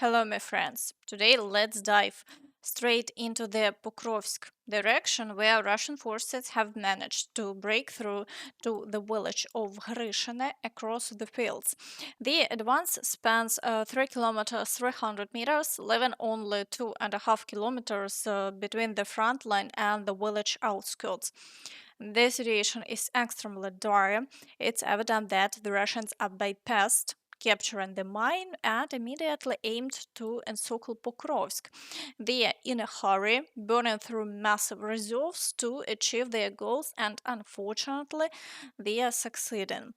Hello, my friends. Today, let's dive straight into the Pokrovsk direction where Russian forces have managed to break through to the village of Hryshyne across the fields. The advance spans 3 kilometers 300 meters, leaving only 2.5 kilometers between the front line and the village outskirts. The situation is extremely dire. It's evident that the Russians are bypassed capturing the mine and immediately aimed to encircle Pokrovsk. They are in a hurry, burning through massive reserves to achieve their goals, and unfortunately, they are succeeding.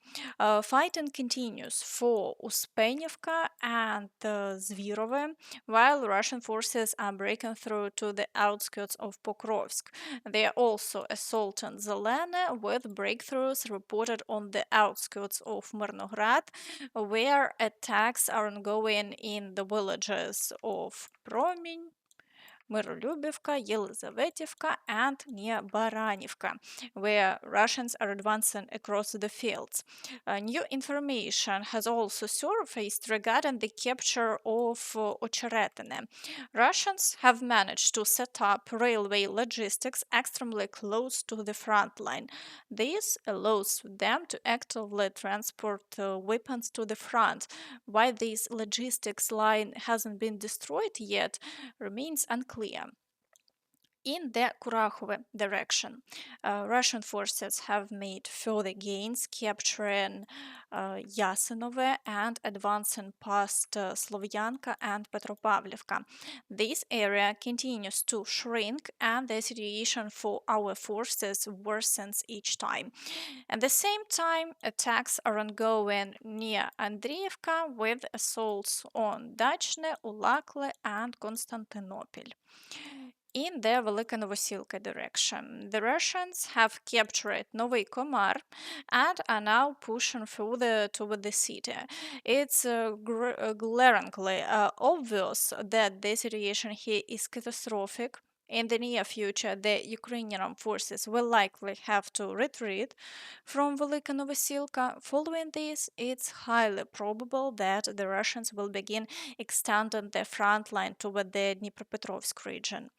Fighting continues for Uspenivka and Zvyrove, while Russian forces are breaking through to the outskirts of Pokrovsk. They are also assaulting Zelene, with breakthroughs reported on the outskirts of Myrnohrad, where attacks are ongoing in the villages of Promень, Myrolюбivka, Yelizavetivka, and near Baranivka, where Russians are advancing across the fields. New information has also surfaced regarding the capture of Ocheretyne. Russians have managed to set up railway logistics extremely close to the front line. This allows them to actively transport weapons to the front. Why this logistics line hasn't been destroyed yet remains unclear. In the Kurakhove direction, Russian forces have made further gains, capturing Yasynove and advancing past Slovyanka and Petropavlivka. This area continues to shrink, and the situation for our forces worsens each time. At the same time, attacks are ongoing near Andreevka with assaults on Dachne, Ulakle, and Constantinople. In the Velyka Novosilka direction, the Russians have captured Novy Komar and are now pushing further toward the city. It's glaringly obvious that the situation here is catastrophic. In the near future, the Ukrainian armed forces will likely have to retreat from Velyka Novosilka. Following this, it's highly probable that the Russians will begin extending their front line toward the Dnipropetrovsk region.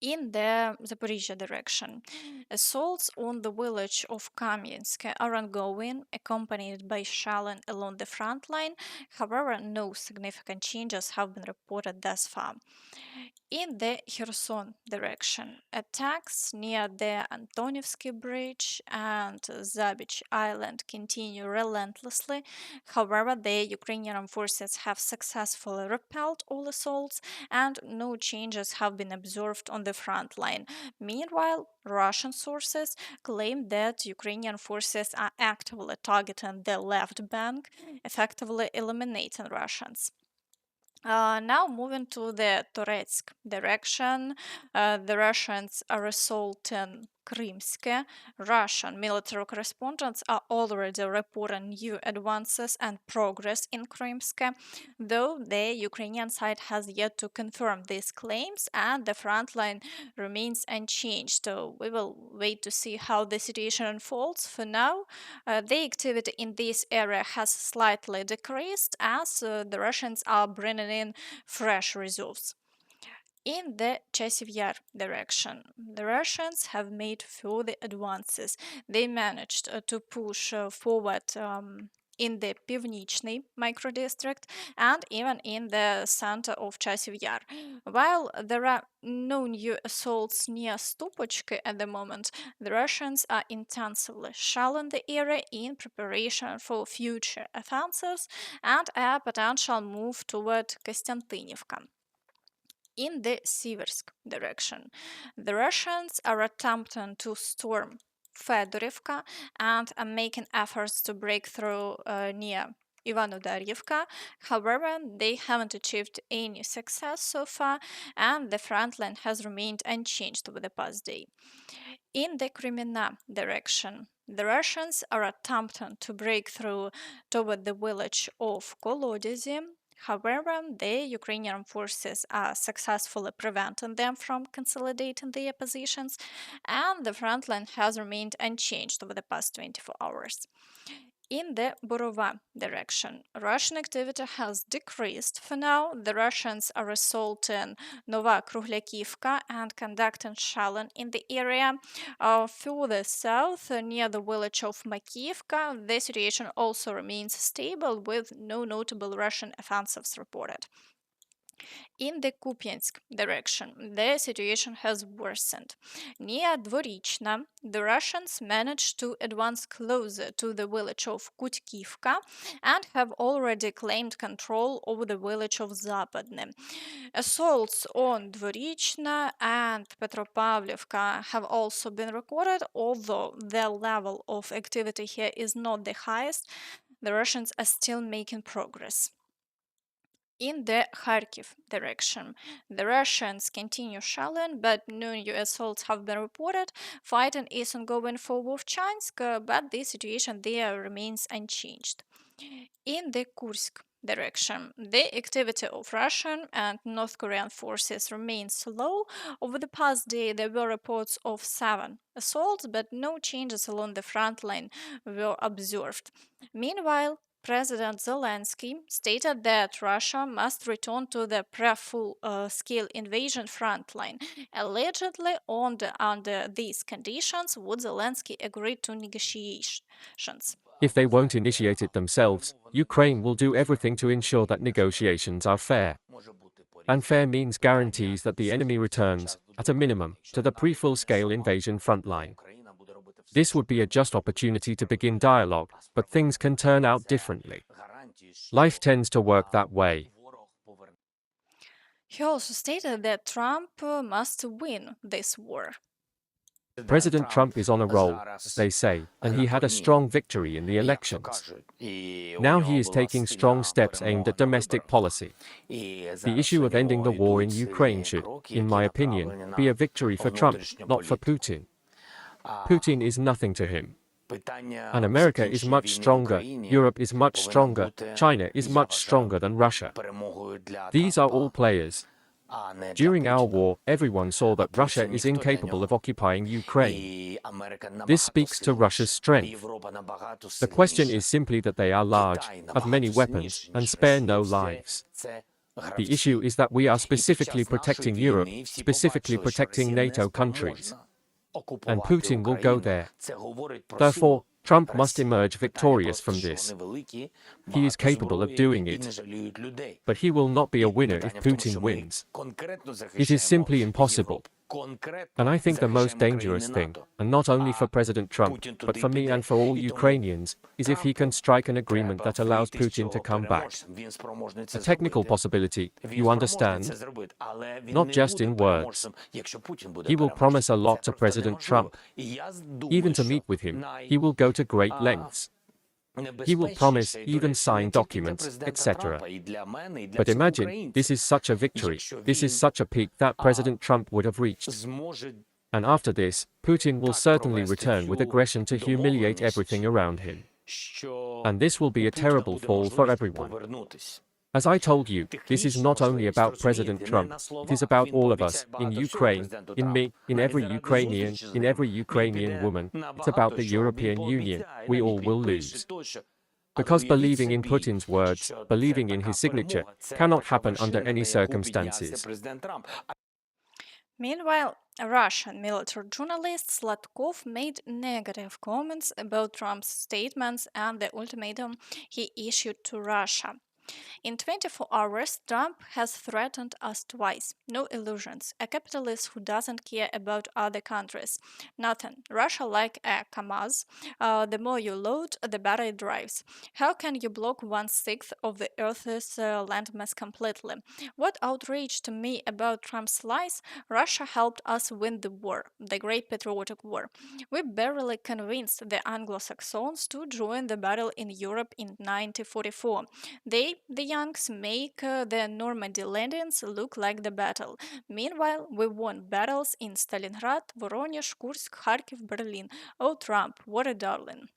In the Zaporizhzhia direction, assaults on the village of Kamyansk are ongoing, accompanied by shelling along the front line. However, no significant changes have been reported thus far. In the Kherson direction, attacks near the Antonivsky Bridge and Zabich Island continue relentlessly. However, the Ukrainian forces have successfully repelled all assaults, and no changes have been observed on the front line. Meanwhile, Russian sources claim that Ukrainian forces are actively targeting the left bank, effectively eliminating Russians. Now moving to the Toretsk direction, the Russians are assaulting Krimsk. Russian military correspondents are already reporting new advances and progress in Krimsk, though the Ukrainian side has yet to confirm these claims and the front line remains unchanged. So we will wait to see how the situation unfolds. For now, the activity in this area has slightly decreased as the Russians are bringing in fresh reserves. In the Chasiv Yar direction, the Russians have made further advances. They managed to push forward in the Pivnichny microdistrict and even in the center of Chasiv Yar. While there are no new assaults near Stupochki at the moment, the Russians are intensively shelling the area in preparation for future offensives and a potential move toward Kostiantynivka. In the Siversk direction, the Russians are attempting to storm Fedorivka and are making efforts to break through near Ivanodaryevka. However, they haven't achieved any success so far, and the front line has remained unchanged over the past day. In the Kreminna direction, the Russians are attempting to break through toward the village of Kolodezi. However, the Ukrainian forces are successfully preventing them from consolidating their positions, and the front line has remained unchanged over the past 24 hours. In the Borova direction, Russian activity has decreased for now. The Russians are assaulting Nova Kruhlякivka and conducting shelling in the area. Further south, near the village of Makivka, the situation also remains stable with no notable Russian offensives reported. In the Kupiansk direction, the situation has worsened. Near Dvorichna, the Russians managed to advance closer to the village of Kutkivka and have already claimed control over the village of Zapadne. Assaults on Dvorichna and Petropavlivka have also been recorded, although the level of activity here is not the highest. The Russians are still making progress. In the Kharkiv direction, the Russians continue shelling, but no new assaults have been reported. Fighting is ongoing for Vovchansk, but the situation there remains unchanged. In the Kursk direction, the activity of Russian and North Korean forces remains low. Over the past day, there were reports of 7 assaults, but no changes along the front line were observed. Meanwhile, President Zelensky stated that Russia must return to the pre-full scale invasion front line. Allegedly, under these conditions, would Zelensky agree to negotiations? If they won't initiate it themselves, Ukraine will do everything to ensure that negotiations are fair. And fair means guarantees that the enemy returns, at a minimum, to the pre-full-scale invasion front line. This would be a just opportunity to begin dialogue, but things can turn out differently. Life tends to work that way. He also stated that Trump must win this war. President Trump is on a roll, as they say, and he had a strong victory in the elections. Now he is taking strong steps aimed at domestic policy. The issue of ending the war in Ukraine should, in my opinion, be a victory for Trump, not for Putin. Putin is nothing to him. And America is much stronger, Europe is much stronger, China is much stronger than Russia. These are all players. During our war, everyone saw that Russia is incapable of occupying Ukraine. This speaks to Russia's strength. The question is simply that they are large, have many weapons, and spare no lives. The issue is that we are specifically protecting Europe, specifically protecting NATO countries. And Putin will go there. Therefore, Trump must emerge victorious from this. He is capable of doing it. But he will not be a winner if Putin wins. It is simply impossible. And I think the most dangerous thing, and not only for President Trump, but for me and for all Ukrainians, is if he can strike an agreement that allows Putin to come back. A technical possibility, you understand? Not just in words. He will promise a lot to President Trump. Even to meet with him, he will go to great lengths. He will promise, even sign documents, etc. But imagine, this is such a victory, this is such a peak that President Trump would have reached. And after this, Putin will certainly return with aggression to humiliate everything around him. And this will be a terrible fall for everyone. As I told you, this is not only about President Trump, it is about all of us, in Ukraine, in me, in every Ukrainian woman, it's about the European Union, we all will lose. Because believing in Putin's words, believing in his signature, cannot happen under any circumstances. Meanwhile, Russian military journalist Slatkov made negative comments about Trump's statements and the ultimatum he issued to Russia. In 24 hours, Trump has threatened us twice. No illusions. A capitalist who doesn't care about other countries. Nothing. Russia like a Kamaz. The more you load, the better it drives. How can you block 1/6 of the Earth's landmass completely? What outrage to me about Trump's lies? Russia helped us win the war, the Great Patriotic War. We barely convinced the Anglo-Saxons to join the battle in Europe in 1944. They, the Yanks, make the Normandy landings look like the battle. Meanwhile, we won battles in Stalingrad, Voronezh, Kursk, Kharkiv, Berlin. Oh, Trump, what a darling.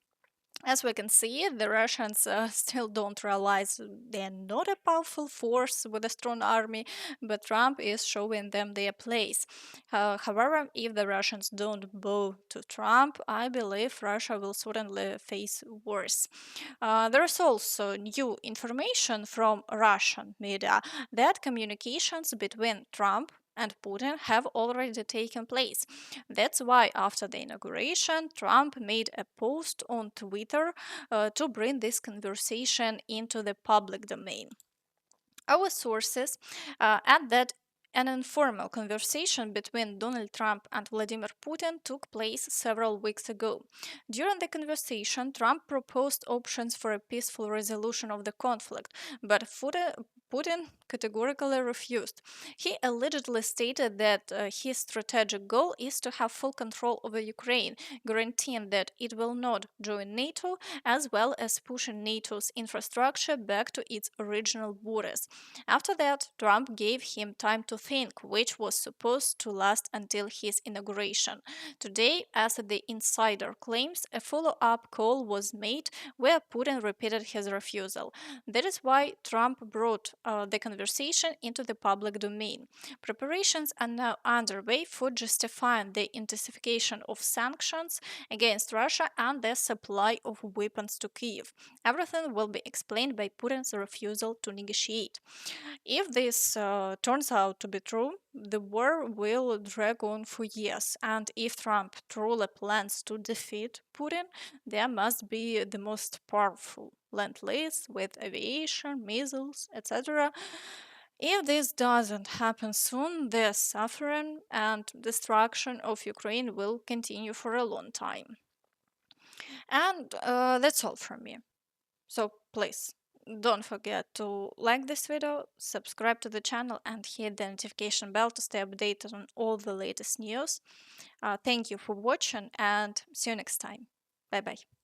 As we can see, the Russians still don't realize they're not a powerful force with a strong army, but Trump is showing them their place. However, if the Russians don't bow to Trump, I believe Russia will certainly face worse. There is also new information from Russian media that communications between Trump and Putin have already taken place. That's why, after the inauguration, Trump made a post on Twitter to bring this conversation into the public domain. Our sources add that an informal conversation between Donald Trump and Vladimir Putin took place several weeks ago. During the conversation, Trump proposed options for a peaceful resolution of the conflict, but Putin categorically refused. He allegedly stated that his strategic goal is to have full control over Ukraine, guaranteeing that it will not join NATO, as well as pushing NATO's infrastructure back to its original borders. After that, Trump gave him time to think, which was supposed to last until his inauguration. Today, as the insider claims, a follow up call was made where Putin repeated his refusal. That is why Trump brought the conversation into the public domain. Preparations are now underway for justifying the intensification of sanctions against Russia and the supply of weapons to Kiev. Everything will be explained by Putin's refusal to negotiate. If this turns out to be true, the war will drag on for years, and if Trump truly plans to defeat Putin, there must be the most powerful lend lease with aviation, missiles, etc. If this doesn't happen soon, the suffering and destruction of Ukraine will continue for a long time. And that's all from me. So please don't forget to like this video, subscribe to the channel, and hit the notification bell to stay updated on all the latest news. Thank you for watching and see you next time. Bye bye.